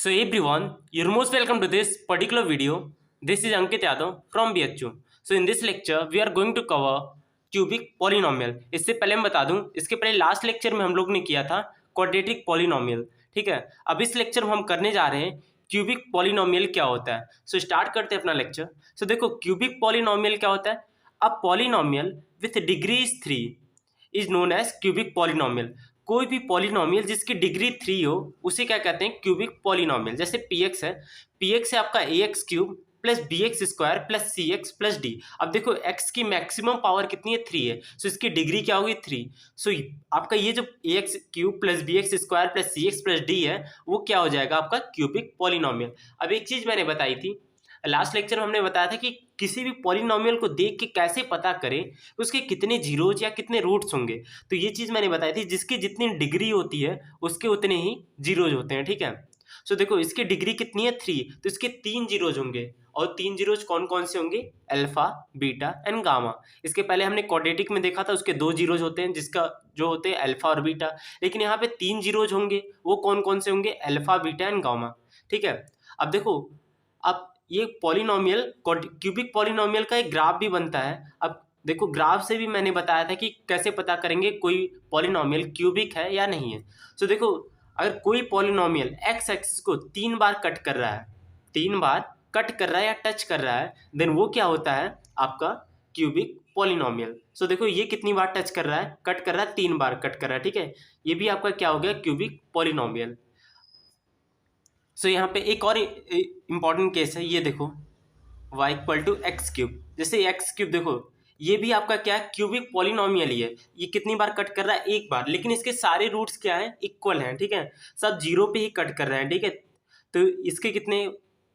So everyone, you're most welcome to this particular video. This is Ankit Yadav from BHU. So in this lecture, we are going to cover cubic polynomial. इससे पहले मैं बता दूं, इसके पहले last lecture में हम लोग ने किया था क्वाड्रेटिक पॉलिनोमियल. ठीक है, अब इस लेक्चर में हम करने जा रहे हैं क्यूबिक पॉलिनोमियल क्या होता है. सो स्टार्ट करते हैं अपना लेक्चर. सो देखो क्यूबिक पॉलिनोमियल क्या होता है. A polynomial with degree is 3 is known as cubic polynomial. कोई भी पॉलिनोमियल जिसकी डिग्री 3 हो उसे क्या कहते हैं, क्यूबिक पॉलिनोमियल. जैसे पी एक्स है, पी एक्स है आपका a x cube plus b x square plus c x plus d. अब देखो एक्स की मैक्सिमम पावर कितनी है, 3 है. सो इसकी डिग्री क्या होगी, 3. सो आपका ये जो a x cube plus b x square plus c x plus d है वो क्या हो जाएगा आपका क्यूबिक पॉलिनोमियल. अब एक चीज मैंने बताई थी लास्ट लेक्चर में, हमने बताया था कि किसी भी पॉलिनोमियल को देख के कैसे पता करें उसके कितने जीरोज या कितने रूट्स होंगे. तो ये चीज़ मैंने बताई थी, जिसकी जितनी डिग्री होती है उसके उतने ही जीरोज होते हैं. ठीक है, सो देखो इसकी डिग्री कितनी है, 3, तो इसके 3 जीरोज होंगे. और 3 जीरोज कौन कौन से होंगे, अल्फा बीटा एंड गामा. इसके पहले हमने क्वाड्रेटिक में देखा था उसके 2 जीरोज होते हैं, जिसका जो होते हैं अल्फा और बीटा. लेकिन यहाँ पे 3 जीरोज होंगे, वो कौन कौन से होंगे, अल्फा बीटा एंड गामा. ठीक है, अब देखो अब ये पॉलिनोमियल क्यूबिक पॉलिनोमियल का एक ग्राफ भी बनता है. अब देखो ग्राफ से भी मैंने बताया था कि कैसे पता करेंगे कोई पॉलिनोमियल क्यूबिक है या नहीं है. सो देखो अगर कोई पॉलिनोमियल एक्स एक्सिस को 3 बार कट कर रहा है, 3 बार कट कर रहा है या टच कर रहा है, देन वो क्या होता है आपका क्यूबिक पॉलिनोमियल. सो देखो ये कितनी बार टच कर रहा है, कट कर रहा है, 3 बार कट कर रहा है. ठीक है, ये भी आपका क्या हो गया, क्यूबिक पॉलिनोमियल. सो यहाँ पे एक और इम्पॉर्टेंट केस है, ये देखो y equal to x cube. जैसे एक्स क्यूब देखो ये भी आपका क्या है, क्यूबिक पॉलिनोमियल ही है. ये कितनी बार कट कर रहा है, एक बार, लेकिन इसके सारे रूट्स क्या हैं, इक्वल हैं. ठीक है, सब जीरो पे ही कट कर रहे हैं. ठीक है, तो इसके कितने,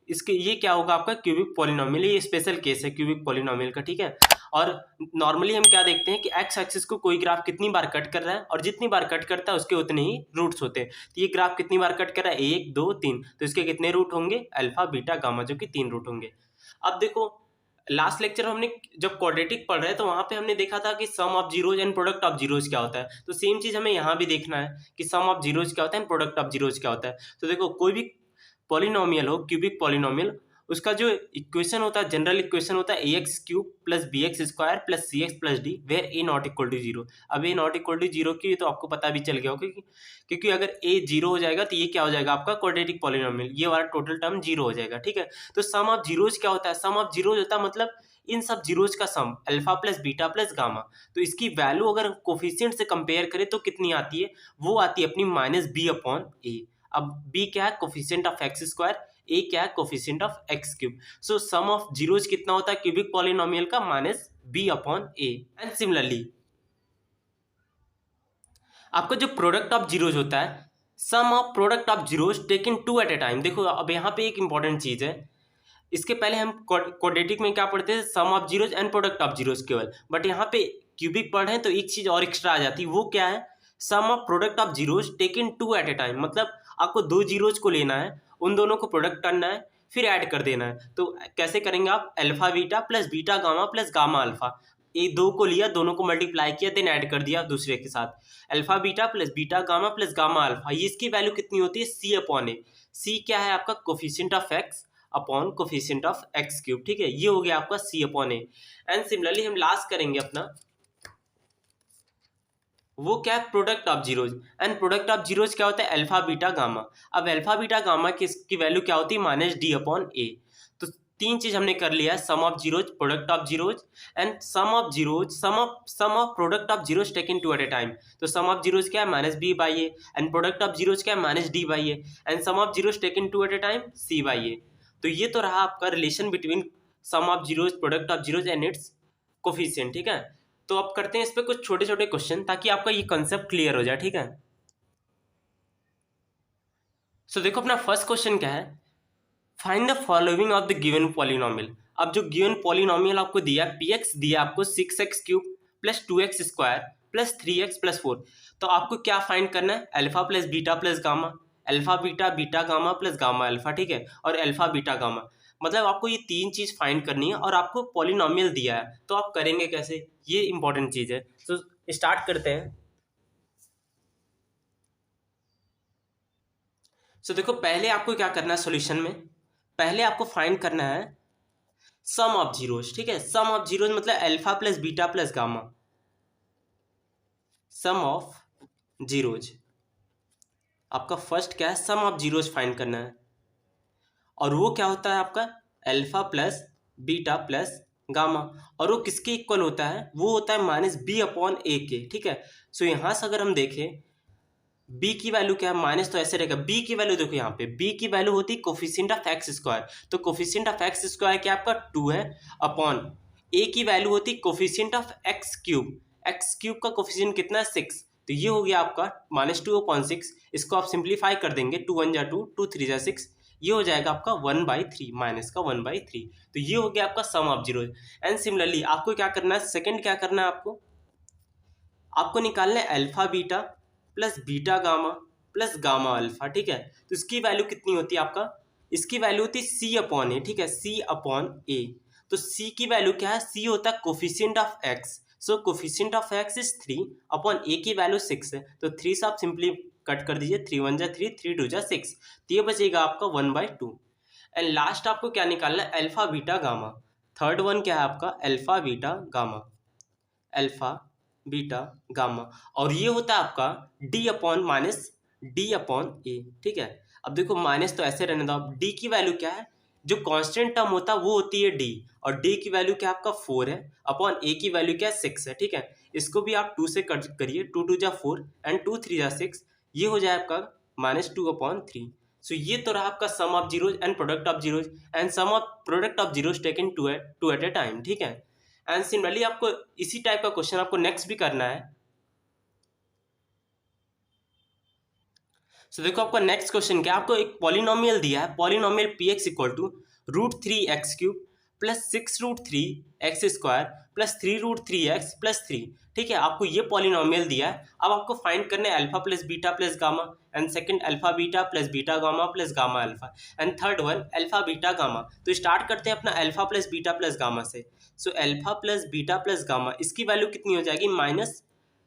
इसके ये क्या होगा आपका क्यूबिक पॉलिनोमियल. ये स्पेशल केस है क्यूबिक पॉलिनोमियल का. ठीक है, और नॉर्मली हम क्या देखते हैं कि एक्स एक्सिस को कोई ग्राफ कितनी बार कट कर रहा है और जितनी बार कट करता है उसके उतने ही रूट्स होते हैं. तो ये ग्राफ कितनी बार कट कर रहा है, 1 2 3, तो इसके कितने रूट होंगे, अल्फा बीटा गामा, जो कि 3 रूट होंगे. अब देखो लास्ट लेक्चर हमने जब क्वाड्रेटिक पढ़ रहे हैं तो वहां पे हमने देखा था कि sum of zeros and product of zeros क्या होता है. तो सेम चीज हमें यहाँ भी देखना है कि सम ऑफ जीरोज क्या होता है एंड प्रोडक्ट ऑफ जीरोज क्या होता है. तो देखो कोई भी पॉलिनोमियल हो, क्यूबिक पॉलिनोमियल, उसका जो इक्वेशन होता है, जनरल इक्वेशन होता है a x cube plus b x square plus c x plus d where a not equal to zero. अब a not equal to zero की तो आपको पता भी चल गया होगा क्योंकि अगर ए जीरो हो जाएगा तो ये क्या हो जाएगा आपका क्वाड्रेटिक पॉलिनोमियल, ये वाला टोटल टर्म जीरो हो जाएगा. ठीक है, तो सम ऑफ जीरोज क्या होता है, सम ऑफ जीरोज होता है मतलब इन सब जीरोज का sum, alpha plus beta plus gamma. तो इसकी वैल्यू अगर कोफिशिएंट से कंपेयर करें तो कितनी आती है, वो आती है अपनी माइनस बी अपॉन ए. अब b क्या है, coefficient of x square, a क्या है, coefficient of x cube. So sum of zeros कितना होता है क्यूबिक पॉलिनोमियल का, minus b upon a. And similarly आपका जो प्रोडक्ट ऑफ जीरोज होता है, sum of product of zeros taken two at a time. देखो अब यहाँ पे एक इंपॉर्टेंट चीज है, इसके पहले हम क्वाड्रेटिक में क्या पढ़ते थे, sum of zeros and product of zeros केवल, बट यहाँ पे क्यूबिक पढ़ रहे हैं तो एक चीज और एक्स्ट्रा आ जाती है, वो क्या है, sum of product of zeros taken two at a time. मतलब आपको 2 जीरोज को लेना है, उन दोनों को प्रोडक्ट करना है, फिर ऐड कर देना है. तो कैसे करेंगे आप, alpha beta plus beta gamma plus gamma alpha. ये 2 को लिया, दोनों को मल्टीप्लाई किया, देन ऐड कर दिया दूसरे के साथ. Alpha beta plus beta gamma plus gamma alpha, ये इसकी वैल्यू कितनी होती है, सी अपॉन ए. सी क्या है आपका, coefficient of x upon coefficient of x cube. ठीक है, ये हो गया आपका सी अपॉन ए. एंड सिमिलरली हम लास्ट करेंगे अपना, वो क्या है, product of zeros. And product of zeros क्या होता है, अल्फा बीटा गामा. अब अल्फा बीटा गामा की वैल्यू क्या होती है, माइनस डी अपॉन ए. तो 3 चीज हमने कर लिया है, sum of zeros, product of zeros and sum of zeros, sum of product of zeros taken two at a time. तो सम ऑफ जीरोज क्या है, minus b by a, and product of zeros क्या है, minus d by a, and sum of zeros taken two at a time c by a. तो ये तो रहा आपका relation between sum of zeros, product of zeros and it's coefficient. ठीक है, तो अब करते हैं इस पे कुछ छोटे छोटे क्वेश्चन ताकि आपका ये कंसेप्ट क्लियर हो जाए. ठीक है, सो देखो अपना फर्स्ट क्वेश्चन क्या है, find the following of the given polynomial. अब जो गिवन पॉलिनोमियल आपको दिया, पी एक्स दिया आपको 6x cube plus 2x square plus 3x plus 4. तो आपको क्या फाइंड करना है, alpha plus gamma, alpha beta beta gamma plus gamma alpha. ठीक है, और अल्फा बीटा गामा, मतलब आपको ये 3 चीज फाइंड करनी है और आपको पॉलिनोमियल दिया है, तो आप करेंगे कैसे, ये इंपॉर्टेंट चीज है. तो स्टार्ट करते हैं. सो देखो पहले आपको क्या करना है सॉल्यूशन में, पहले आपको फाइंड करना है सम ऑफ जीरोज, ठीक है। सम ऑफ जीरोज मतलब alpha plus beta plus gamma, sum of zeros. आपका फर्स्ट क्या है, सम ऑफ जीरोज फाइंड करना है, और वो क्या होता है आपका alpha plus beta plus gamma, और वो किसके इक्वल होता है, वो होता है माइनस बी अपॉन ए के, ठीक है। सो यहाँ से अगर हम देखें b की वैल्यू क्या है, माइनस तो ऐसे रहेगा, b की वैल्यू देखो यहाँ पे b की वैल्यू होती है कोफिशिएंट ऑफ एक्स स्क्वायर, तो कोफिशिएंट ऑफ एक्स स्क्वायर क्या आपका 2 है, अपॉन a की वैल्यू होती है कोफिशिएंट ऑफ एक्स क्यूब का कोफिशिएंट कितना है 6, तो ये हो गया आपका -2/6। इसको आप सिंप्लीफाई कर देंगे, 2 1 जा 2, 2 3 जा 6, ये हो जाएगा आपका 1/3, माइनस का 1/3। तो ये हो गया आपका sum of zero. And similarly आपको क्या करना है, सेकंड क्या करना है, आपको निकालना है alpha beta plus beta gamma plus gamma alpha, ठीक है। तो इसकी वैल्यू कितनी होती है आपका, इसकी वैल्यू होती है सी अपॉन ए, ठीक है, सी अपॉन ए। तो सी की वैल्यू क्या है, सी होता है coefficient of x, so coefficient of x is 3 upon a की वैल्यू 6 है, तो 3 से आप सिंपली कट कर दीजिए, 3 1 जा 3, 3 2 जा 6, तो ये बचेगा आपका 1/2। एंड लास्ट आपको क्या निकालना है, alpha beta gamma. Third one क्या है आपका, alpha beta gamma, alpha beta gamma, और ये होता है आपका d upon minus d upon a, ठीक है। अब देखो माइनस तो ऐसे रहने दो, अब डी की वैल्यू क्या है, जो कांस्टेंट टर्म होता है वो होती है डी, और डी की वैल्यू क्या आपका 4 है, अपॉन ए की वैल्यू क्या है 6 है, ठीक है। इसको भी आप 2 से कट करिए, 2 2 जा 4 एंड 2 3 जा 6, ये हो जाए आपका -2/3। सो ये तो रहा आपका sum of zeros and product of zeros, and sum of product of zeros taken two at a time, ठीक है। एंड सिमिलरली आपको इसी टाइप का क्वेश्चन आपको नेक्स्ट भी करना है। सो देखो आपका नेक्स्ट क्वेश्चन क्या, आपको एक पॉलिनोमियल दिया है, polynomial P x equal to √3x³ plus 6√3x² plus 3√3x+3, ठीक है। आपको ये पॉलिनोमियल दिया है, अब आपको फाइंड करना है alpha plus beta plus gamma, and second alpha beta plus beta gamma plus gamma alpha, and third one alpha beta gamma. तो स्टार्ट करते हैं अपना alpha plus beta plus gamma से। So alpha plus beta plus gamma, इसकी value कितनी हो जाएगी,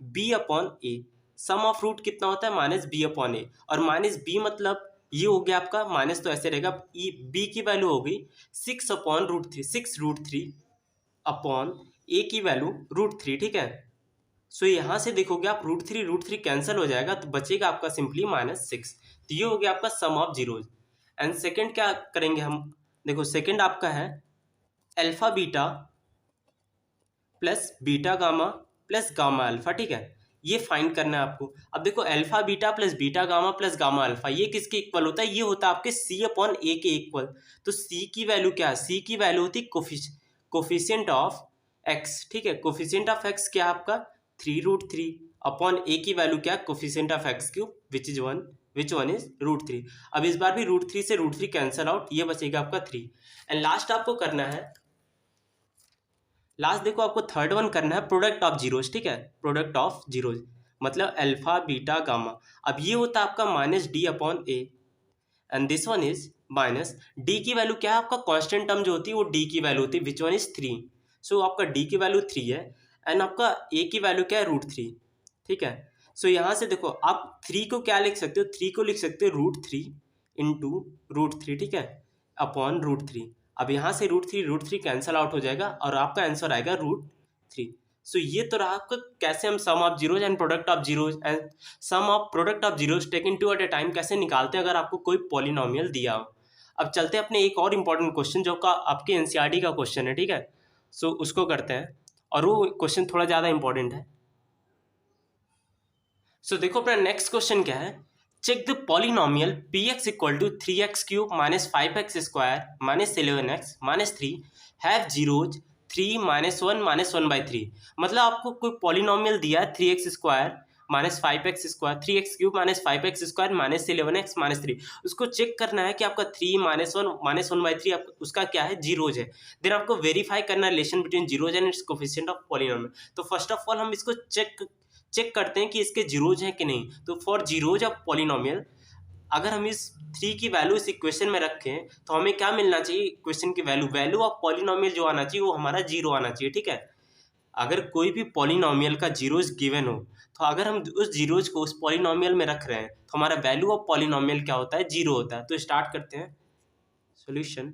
-b/a। Some of root कितना होता है, -b/a, और -b मतलब ये हो गया आपका, माइनस तो ऐसे रहेगा, b की वैल्यू हो गई 6/√3, 6√3 अपॉन a की वैल्यू √3, ठीक है। सो यहाँ से देखोगे आप √3 कैंसिल हो जाएगा, तो बचेगा आपका सिंपली -6। तो ये हो गया आपका sum of zeros. And second क्या करेंगे हम, देखो सेकंड आपका है alpha beta plus beta gamma plus gamma alpha, ठीक है। ये फाइंड करना है आपको। अब देखो alpha beta plus beta gamma plus gamma alpha, ये किसके इक्वल होता है, ये होता है आपके c अपॉन ए के इक्वल। तो c की वैल्यू क्या है, c की वैल्यू होती है कोफिशिएंट ऑफ x, ठीक है। कोफिशिएंट ऑफ x क्या है आपका 3√3 अपॉन a की वैल्यू क्या है coefficient of x³ which one is √3। अब इस बार भी √3 से √3 कैंसल आउट, ये बचेगा आपका 3। एंड लास्ट आपको करना है, लास्ट देखो आपको थर्ड वन करना है प्रोडक्ट ऑफ जीरोज, ठीक है। प्रोडक्ट ऑफ जीरोज मतलब अल्फा बीटा गामा। अब ये होता है आपका -d/a, and this one is minus d की वैल्यू क्या है आपका, कांस्टेंट टर्म जो होती है वो d की वैल्यू होती है विच वन इज 3। सो आपका d की वैल्यू 3 है, एंड आपका a की वैल्यू क्या है √3, ठीक है। सो यहाँ से देखो आप 3 को क्या लिख सकते हो, 3 को लिख सकते हो √3 इंटू √3, ठीक है, अपॉन √3। अब यहाँ से √3 कैंसल आउट हो जाएगा, और आपका आंसर आएगा √3। सो ये तो रहा आपका कैसे हम sum of zeros and product of zeros and sum of product of zeros taken two at a time कैसे निकालते हैं अगर आपको कोई पॉलिनोमियल दिया हो। अब चलते हैं अपने एक और इम्पॉर्टेंट क्वेश्चन जो का आपके एनसीईआरटी का क्वेश्चन है, ठीक है। सो उसको करते हैं, और वो क्वेश्चन थोड़ा ज़्यादा इंपॉर्टेंट है। सो देखो अपना नेक्स्ट क्वेश्चन क्या है, check the polynomial px equal to 3x³ minus 5x² minus 11x minus 3 have zeros 3 -1 -1/3। मतलब आपको कोई पॉलिनोमियल दिया है 3x² minus 5x² 3x³ minus 5x² minus 11x minus 3, उसको चेक करना है कि आपका 3 -1 -1/3 उसका क्या है, जीरोज है। देन आपको वेरीफाई करना है relation between zeros and it's coefficient of polynomial. तो फर्स्ट ऑफ ऑल हम इसको चेक करते हैं कि इसके जीरोज हैं कि नहीं। तो फॉर जीरोज ऑफ पॉलिनोमियल अगर हम इस 3 की वैल्यू इस इक्वेशन में रखें तो हमें क्या मिलना चाहिए, इक्वेशन की वैल्यू ऑफ पॉलिनोमियल जो आना चाहिए वो हमारा 0 आना चाहिए, ठीक है। अगर कोई भी पॉलिनोमियल का जीरोज गिवन हो, तो अगर हम उस जीरोज को उस पॉलिनोमियल में रख रहे हैं तो हमारा वैल्यू ऑफ पॉलिनोमियल क्या होता है, जीरो होता है। तो स्टार्ट करते हैं solution.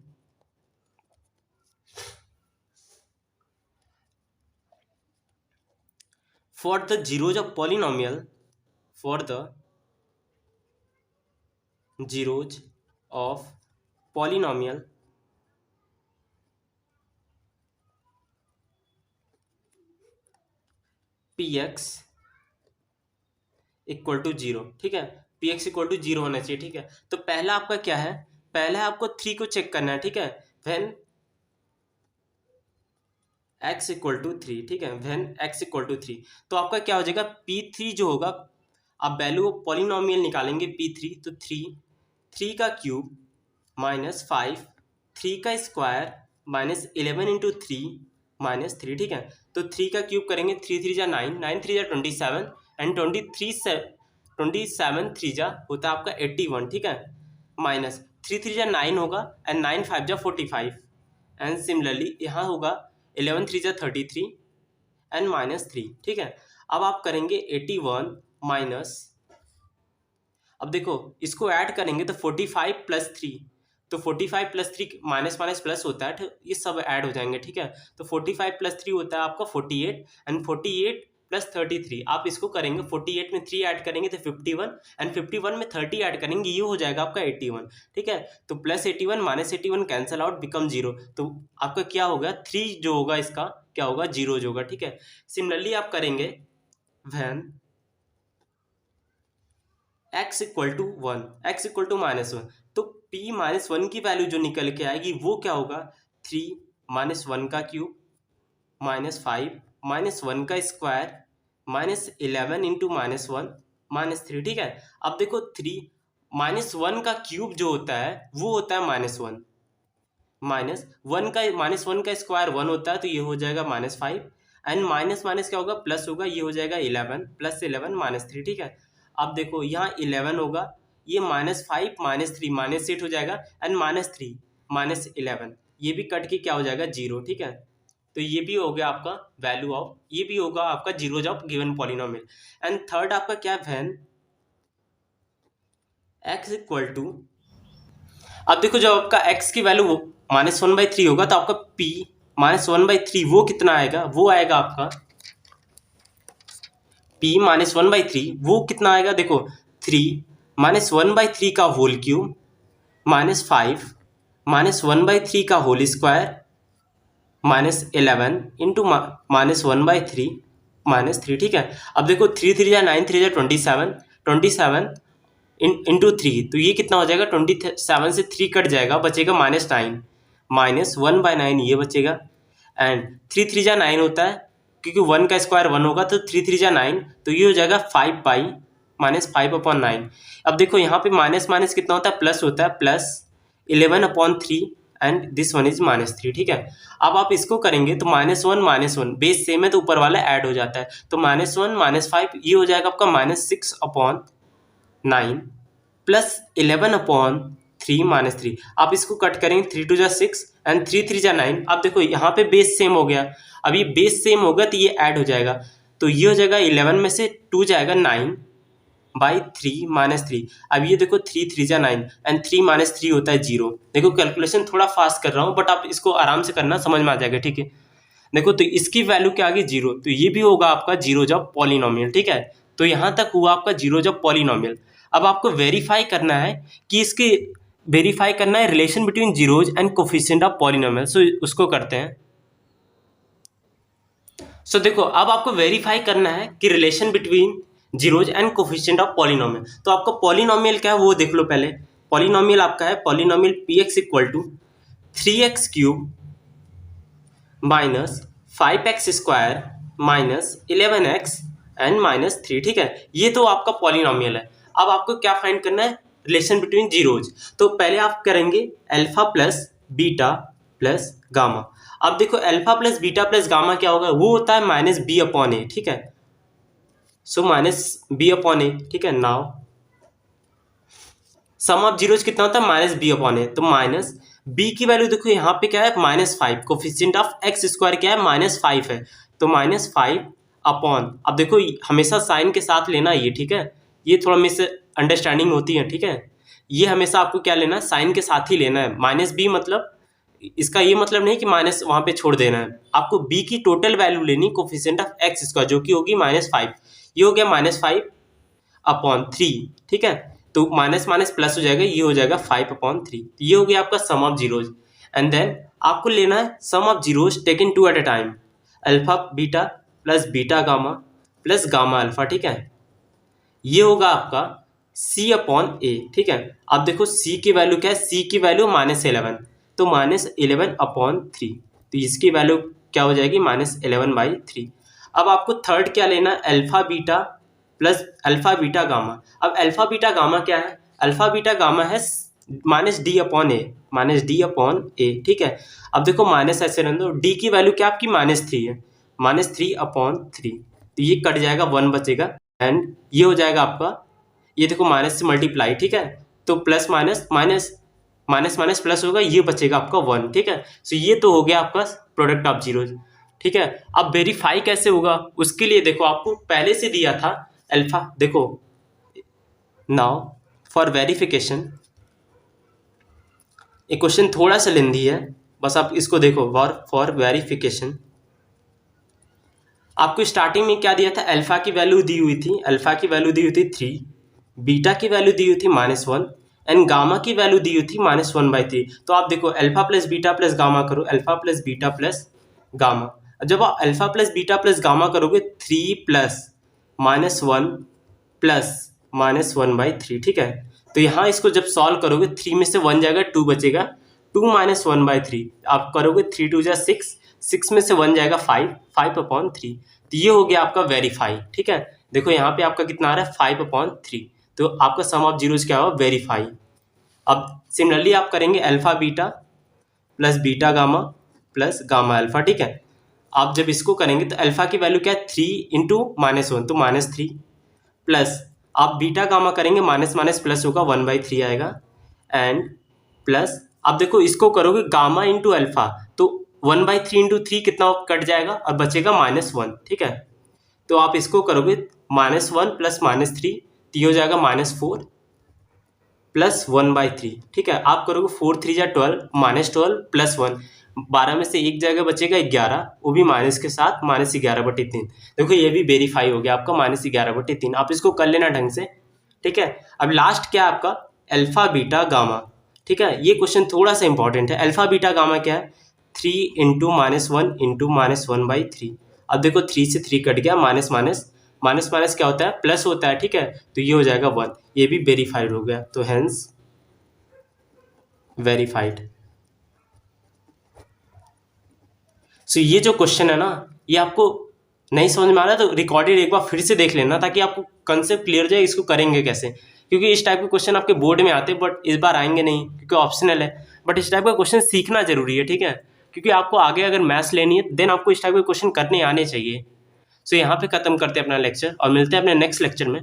For the zeros of polynomial, for the zeros of polynomial px equal to zero, ठीक है, px इक्वल टू जीरो होना चाहिए, ठीक है। तो पहला आपका क्या है, पहला आपको 3 को चेक करना है, ठीक है, व्हेन x इक्वल टू 3, ठीक है, व्हेन x इक्वल टू 3, तो आपका क्या हो जाएगा, p3 जो होगा, आप वैल्यू ऑफ पॉलिनोमियल निकालेंगे p3, तो 3 का क्यूब माइनस 5, 3 का स्क्वायर माइनस 11 इंटू 3 माइनस 3, ठीक है। तो 3 का क्यूब करेंगे, 3 3 जा 9, 9 3 जा 27 एंड 27 3 जा होता है आपका 81, ठीक है, माइनस 3 3 जा 9 होगा एंड 9 5 जा 45 एंड सिमिलरली यहाँ होगा 11 3 जा 33 एंड माइनस 3, ठीक है। अब आप करेंगे 81 माइनस, अब देखो इसको ऐड करेंगे तो 45 प्लस 3, तो 45 प्लस 3 माइनस माइनस प्लस होता है, ये सब ऐड हो जाएंगे, ठीक है। तो 45 प्लस 3 होता है आपका 48 एंड 48 प्लस 33, आप इसको करेंगे 48 में 3 ऐड करेंगे तो 51 एंड 51 में 30 ऐड करेंगे, ये हो जाएगा आपका 81, ठीक है। तो plus 81 minus 81 cancel out become zero, तो आपका क्या होगा, 3 जो होगा इसका क्या होगा, जीरो जो होगा, ठीक है। सिमिलरली आप करेंगे when x equal to 1, x equal to minus 1, तो p माइनस 1 की वैल्यू जो निकल के आएगी वो क्या होगा, 3 माइनस 1 का क्यूब माइनस 5 माइनस 1 का square minus 11 into minus 1 minus 3, ठीक है। अब देखो 3 माइनस 1 का क्यूब जो होता है वो होता है माइनस 1, माइनस 1 का स्क्वायर 1 होता है, तो ये हो जाएगा माइनस 5 एंड माइनस माइनस क्या होगा, प्लस होगा, ये हो जाएगा 11 प्लस 11 माइनस 3, ठीक है। अब देखो यहाँ 11 होगा, ये माइनस 5 माइनस 3 माइनस 8 हो जाएगा एंड माइनस 3 माइनस 11, ये भी कट के क्या हो जाएगा, जीरो, ठीक है। तो ये भी हो गया आपका वैल्यू ऑफ, ये भी होगा आपका zeros of given polynomial. And third आपका क्या, व्हेन x इक्वल टू, अब देखो जब आपका x की वैल्यू माइनस 1/3 होगा तो आपका p माइनस 1/3 वो कितना आएगा, वो आएगा आपका p माइनस 1/3 वो कितना आएगा, देखो 3 माइनस 1/3 का होल क्यूब माइनस 5 माइनस 1/3 का whole square minus 11 into minus 1/3 minus 3, ठीक है। अब देखो 3 3 जा 9, 3 जा 27 इंटू 3, तो ये कितना हो जाएगा, 27 से 3 कट जाएगा, बचेगा माइनस 9, माइनस 1/9 ये बचेगा एंड 3 3 जा 9 होता है, क्योंकि 1 का स्क्वायर 1 होगा, तो 3 3 जा 9, तो ये हो जाएगा 5 पाई माइनस 5/9। अब देखो यहाँ पे माइनस माइनस कितना होता है, प्लस होता है, plus 11/3 and this one is minus 3, ठीक है। अब आप इसको करेंगे तो -1 बेस सेम है तो ऊपर वाला ऐड हो जाता है, तो -1 -5 ये हो जाएगा आपका -6/9 प्लस 11/3 माइनस 3, आप इसको कट करेंगे, 3 2 जा 6 एंड 3 3 जा 9। अब देखो यहाँ पे बेस सेम हो गया, अब ये बेस सेम होगा तो ये ऐड हो जाएगा, तो ये हो जाएगा 11 में से 2 जाएगा 9/3 माइनस 3। अब ये देखो 3 3 जा 9 एंड 3 माइनस 3 होता है 0। देखो कैलकुलेशन थोड़ा फास्ट कर रहा हूँ बट आप इसको आराम से करना, समझ में आ जाएगा, ठीक है। देखो तो इसकी वैल्यू क्या आ गई, 0, तो ये भी होगा आपका जीरोज ऑफ पॉलिनोमियल, ठीक है। तो यहाँ तक हुआ आपका जीरोज ऑफ पॉलिनोमियल। अब आपको वेरीफाई करना है कि इसके वेरीफाई करना है relation between zeros and coefficient of polynomial, so उसको करते हैं। सो देखो अब आपको वेरीफाई करना है कि relation between zeros and coefficient of polynomial, तो आपका पॉलिनोमियल क्या है वो देख लो पहले। पॉलिनोमियल आपका है polynomial px equal to 3x cube minus 5x square minus 11x and minus 3, ठीक है। ये तो आपका पॉलिनोमियल है। अब आपको क्या फाइंड करना है, रिलेशन बिटवीन जीरोज। तो पहले आप करेंगे alpha plus beta plus gamma. अब देखो alpha plus beta plus gamma क्या होगा, वो होता है -b/a, ठीक है। सो -b/a, ठीक है। नाउ सम ऑफ जीरोज कितना होता है, -b/a, तो माइनस b की वैल्यू देखो यहाँ पे क्या है, -5, कोफिशिएंट ऑफ x स्क्वायर क्या है, -5 है, तो -5 अपॉन, अब देखो हमेशा साइन के साथ लेना ये, ठीक है, ये थोड़ा मिस अंडरस्टैंडिंग होती है, ठीक है, ये हमेशा आपको क्या लेना है, साइन के साथ ही लेना है। -b मतलब इसका ये मतलब नहीं कि माइनस वहां पे छोड़ देना है, आपको b की टोटल वैल्यू लेनी कोफिशिएंट ऑफ x इसका, जो कि होगी -5। ये हो गया -5 अपॉन 3, ठीक है, तो माइनस माइनस प्लस हो जाएगा, ये हो जाएगा 5/3। ये हो गया आपका sum of zeros. And then आपको लेना है sum of zeros taken 2 at a time, alpha beta plus beta gamma plus gamma alpha, ठीक है, ये होगा आपका C/A, ठीक है। अब देखो C की वैल्यू क्या है, C की वैल्यू -11, तो -11/3, तो इसकी वैल्यू क्या हो जाएगी, -11/3। अब आपको थर्ड क्या लेना है, alpha beta plus alpha beta gamma. अब अल्फा बीटा गामा क्या है, अल्फा बीटा गामा है -D/A, ठीक है। अब देखो माइनस ऐसे रहने दो, D की वैल्यू क्या आपकी -3 है, -3/3, तो ये कट जाएगा, 1 बचेगा, एंड ये हो जाएगा आपका, ये देखो माइनस से मल्टीप्लाई, ठीक है, तो plus minus minus minus minus plus होगा, ये बचेगा आपका 1, ठीक है। सो ये तो हो गया आपका प्रोडक्ट ऑफ जीरोज, ठीक है। अब वेरीफाई कैसे होगा, उसके लिए देखो आपको पहले से दिया था अल्फा, देखो नाउ फॉर वेरिफिकेशन, ये क्वेश्चन थोड़ा सा लेंदी है, बस आप इसको देखो, फॉर वेरिफिकेशन आपको स्टार्टिंग में क्या दिया था, अल्फा की वैल्यू दी हुई थी, अल्फा की वैल्यू दी हुई थी 3, बीटा की वैल्यू दी हुई थी -1 एंड गामा की वैल्यू दी हुई थी -1/3। तो आप देखो alpha plus beta plus gamma करो, alpha plus beta plus gamma, जब आप alpha plus beta plus gamma करोगे 3 प्लस -1 प्लस -1/3, ठीक है। तो यहाँ इसको जब सॉल्व करोगे 3 में से 1 जाएगा, 2 बचेगा, 2 - 1/3 आप करोगे, 3 2 जा 6, 6 में से 1 जाएगा 5, 5/3, तो ये हो गया आपका वेरीफाई, ठीक है। देखो यहाँ पे आपका कितना आ रहा है, 5/3, तो आपका सम ऑफ जीरोज क्या होगा, वेरीफाई। अब सिमिलरली आप करेंगे alpha beta plus beta gamma plus gamma alpha, ठीक है। आप जब इसको करेंगे तो अल्फा की वैल्यू क्या है, 3 × -1, तो -3, प्लस आप बीटा गामा करेंगे, माइनस माइनस प्लस होगा, 1/3 आएगा, एंड प्लस आप देखो इसको करोगे गामा इंटू अल्फा, तो 1/3 × 3 कितना कट जाएगा और बचेगा -1, ठीक है। तो आप इसको करोगे -1 प्लस -3, तो ये हो जाएगा -4 प्लस 1/3, ठीक है। आप करोगे 4 3 जा 12, -12 प्लस 1, 12 में से एक जगह बचेगा 11, वो भी माइनस के साथ, -11/3। देखो ये भी वेरीफाई हो गया आपका -11/3, आप इसको कर लेना ढंग से, ठीक है। अब लास्ट क्या है आपका, अल्फा बीटा गामा, ठीक है। ये क्वेश्चन थोड़ा सा इंपॉर्टेंट है। अल्फा बीटा गामा क्या है, 3 × -1 × -1/3। अब देखो 3 से 3 कट गया, माइनस माइनस माइनस माइनस क्या होता है, प्लस होता है, ठीक है, तो ये हो जाएगा 1, ये भी वेरीफाइड हो गया, तो हेंस वेरीफाइड। सो ये जो क्वेश्चन है ना, ये आपको नहीं समझ में आ रहा है तो रिकॉर्डेड एक बार फिर से देख लेना, ताकि आपको कंसेप्ट क्लियर हो जाए इसको करेंगे कैसे, क्योंकि इस टाइप के क्वेश्चन आपके बोर्ड में आते हैं, बट इस बार आएंगे नहीं क्योंकि ऑप्शनल है, बट इस टाइप का क्वेश्चन सीखना जरूरी है, ठीक है, क्योंकि आपको आगे अगर मैथ्स लेनी है देन आपको इस टाइप के क्वेश्चन करने आने चाहिए। सो यहाँ पे खत्म करते हैं अपना लेक्चर और मिलते हैं अपने नेक्स्ट लेक्चर में।